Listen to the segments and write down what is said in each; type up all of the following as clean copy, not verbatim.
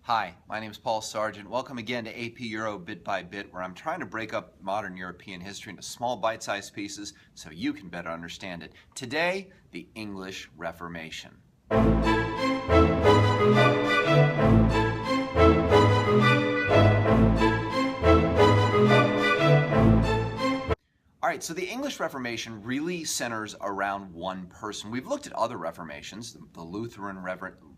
Hi, my name is Paul Sargent. Welcome again to AP Euro Bit by Bit, where I'm trying to break up modern European history into small bite-sized pieces so you can better understand it. Today, the English Reformation. All right, so the English Reformation really centers around one person. We've looked at other Reformations, the Lutheran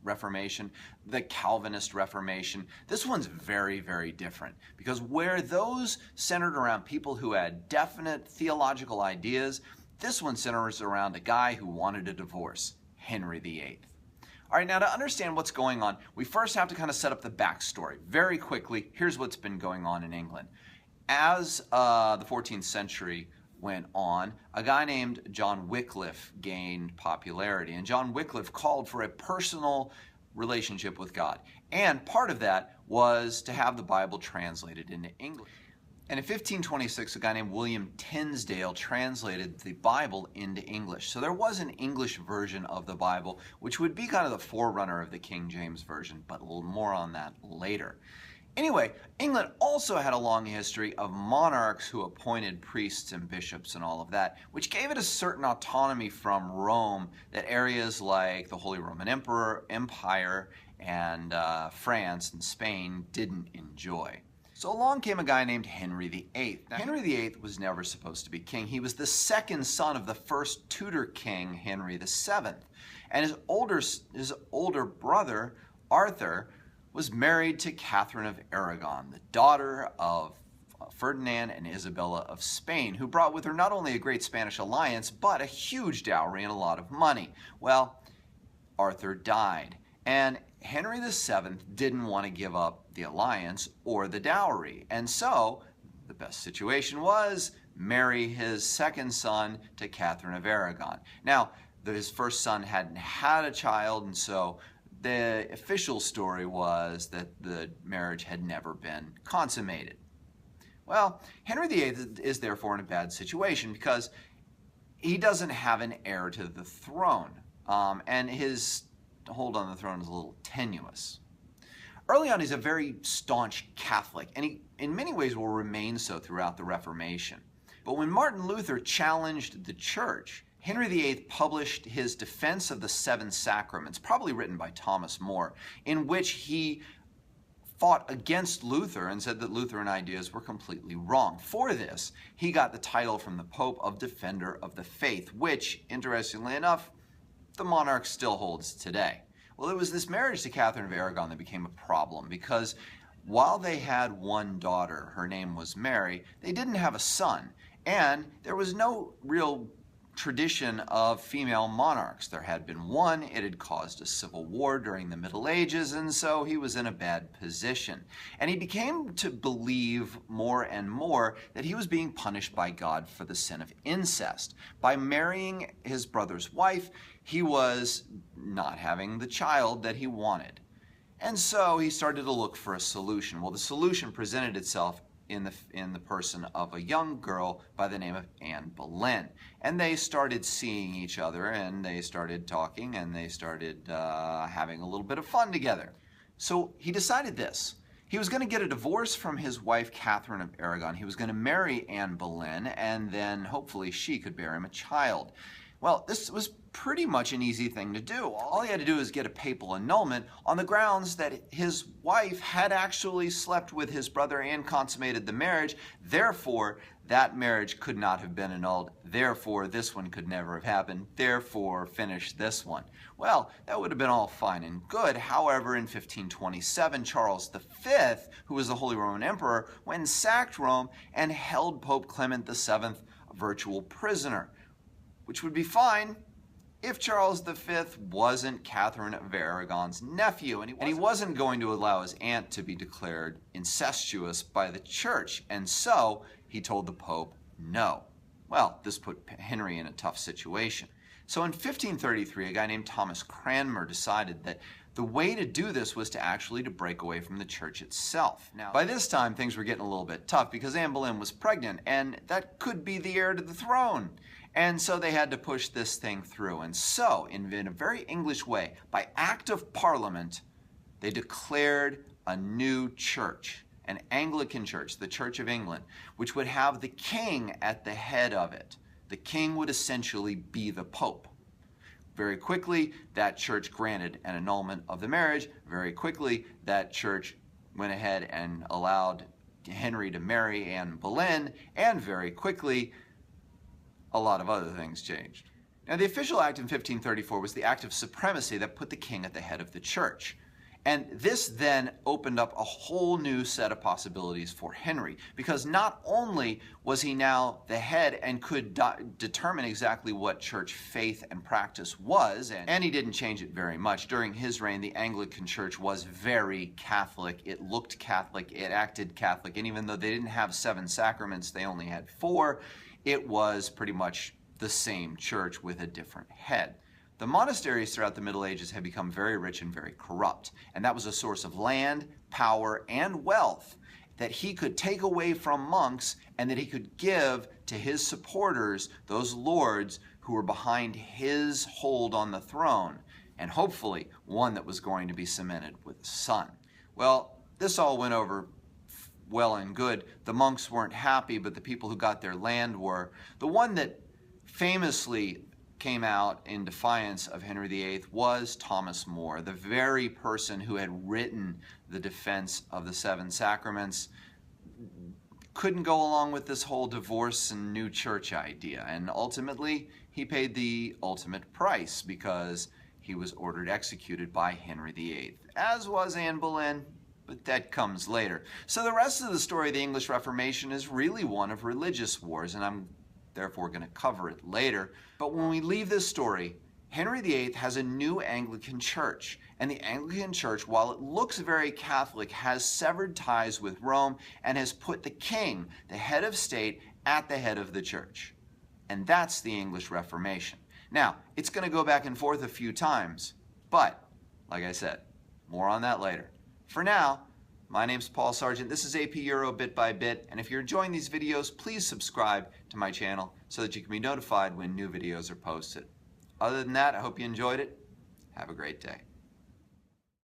Reformation, the Calvinist Reformation. This one's very, very different because where those centered around people who had definite theological ideas, this one centers around a guy who wanted a divorce, Henry VIII. All right, now to understand what's going on, we first have to kind of set up the backstory. Very quickly, here's what's been going on in England. As the 14th century went on, a guy named John Wycliffe gained popularity, and John Wycliffe called for a personal relationship with God. And part of that was to have the Bible translated into English. And in 1526, a guy named William Tinsdale translated the Bible into English. So there was an English version of the Bible, which would be kind of the forerunner of the King James Version, but a little more on that later. Anyway, England also had a long history of monarchs who appointed priests and bishops and all of that, which gave it a certain autonomy from Rome that areas like the Holy Roman Empire and France and Spain didn't enjoy. So along came a guy named Henry VIII. Now, Henry VIII was never supposed to be king. He was the second son of the first Tudor king, Henry VII. And his older brother, Arthur, was married to Catherine of Aragon, the daughter of Ferdinand and Isabella of Spain, who brought with her not only a great Spanish alliance, but a huge dowry and a lot of money. Well, Arthur died, and Henry VII didn't want to give up the alliance or the dowry, and so the best situation was marry his second son to Catherine of Aragon. Now, his first son hadn't had a child, and so the official story was that the marriage had never been consummated. Well, Henry VIII is therefore in a bad situation because he doesn't have an heir to the throne, and his hold on the throne is a little tenuous. Early on, he's a very staunch Catholic, and he in many ways will remain so throughout the Reformation. But when Martin Luther challenged the church, Henry VIII published his defense of the Seven Sacraments, probably written by Thomas More, in which he fought against Luther and said that Lutheran ideas were completely wrong. For this, he got the title from the Pope of Defender of the Faith, which, interestingly enough, the monarch still holds today. Well, it was this marriage to Catherine of Aragon that became a problem because while they had one daughter, her name was Mary, they didn't have a son, and there was no real tradition of female monarchs. There had been one, it had caused a civil war during the Middle Ages, and so he was in a bad position. And he became to believe more and more that he was being punished by God for the sin of incest. By marrying his brother's wife, he was not having the child that he wanted. And so he started to look for a solution. Well, the solution presented itself in the person of a young girl by the name of Anne Boleyn. And they started seeing each other, and they started talking, and they started having a little bit of fun together. So he decided this. He was going to get a divorce from his wife, Catherine of Aragon. He was going to marry Anne Boleyn, and then hopefully she could bear him a child. Well, this was pretty much an easy thing to do. All he had to do was get a papal annulment on the grounds that his wife had actually slept with his brother and consummated the marriage. Therefore, that marriage could not have been annulled. Therefore, this one could never have happened. Therefore, finish this one. Well, that would have been all fine and good. However, in 1527, Charles V, who was the Holy Roman Emperor, went and sacked Rome and held Pope Clement VII a virtual prisoner, which would be fine if Charles V wasn't Catherine of Aragon's nephew, and he wasn't going to allow his aunt to be declared incestuous by the church, and so he told the Pope no. Well, this put Henry in a tough situation. So in 1533, a guy named Thomas Cranmer decided that the way to do this was to actually break away from the church itself. Now, by this time, things were getting a little bit tough because Anne Boleyn was pregnant, and that could be the heir to the throne. And so they had to push this thing through. And so, in a very English way, by act of Parliament, They declared a new church, an Anglican church, the Church of England, which would have the king at the head of it. The king would essentially be the Pope. Very quickly, that church granted an annulment of the marriage. Very quickly, that church went ahead and allowed Henry to marry Anne Boleyn, and very quickly, a lot of other things changed. Now, the official act in 1534 was the Act of Supremacy that put the king at the head of the church. And this then opened up a whole new set of possibilities for Henry, because not only was he now the head and could determine exactly what church faith and practice was, and he didn't change it very much. During his reign, the Anglican Church was very Catholic. It looked Catholic, it acted Catholic, and even though they didn't have 7 sacraments, they only had 4, it was pretty much the same church with a different head. The monasteries throughout the Middle Ages had become very rich and very corrupt, and that was a source of land, power, and wealth that he could take away from monks and that he could give to his supporters, those lords who were behind his hold on the throne, and hopefully one that was going to be cemented with a son. Well, this all went over well and good. The monks weren't happy, but the people who got their land were. The one that famously came out in defiance of Henry VIII was Thomas More, the very person who had written the defense of the Seven Sacraments. Couldn't go along with this whole divorce and new church idea, and ultimately he paid the ultimate price because he was ordered executed by Henry VIII, as was Anne Boleyn, but that comes later. So the rest of the story of the English Reformation is really one of religious wars, and I'm therefore going to cover it later. But when we leave this story, Henry VIII has a new Anglican church. And the Anglican church, while it looks very Catholic, has severed ties with Rome and has put the king, the head of state, at the head of the church. And that's the English Reformation. Now, it's going to go back and forth a few times, but, like I said, more on that later. For now, my name's Paul Sargent. This is AP Euro Bit by Bit, and if you're enjoying these videos, please subscribe to my channel so that you can be notified when new videos are posted. Other than that, I hope you enjoyed it. Have a great day.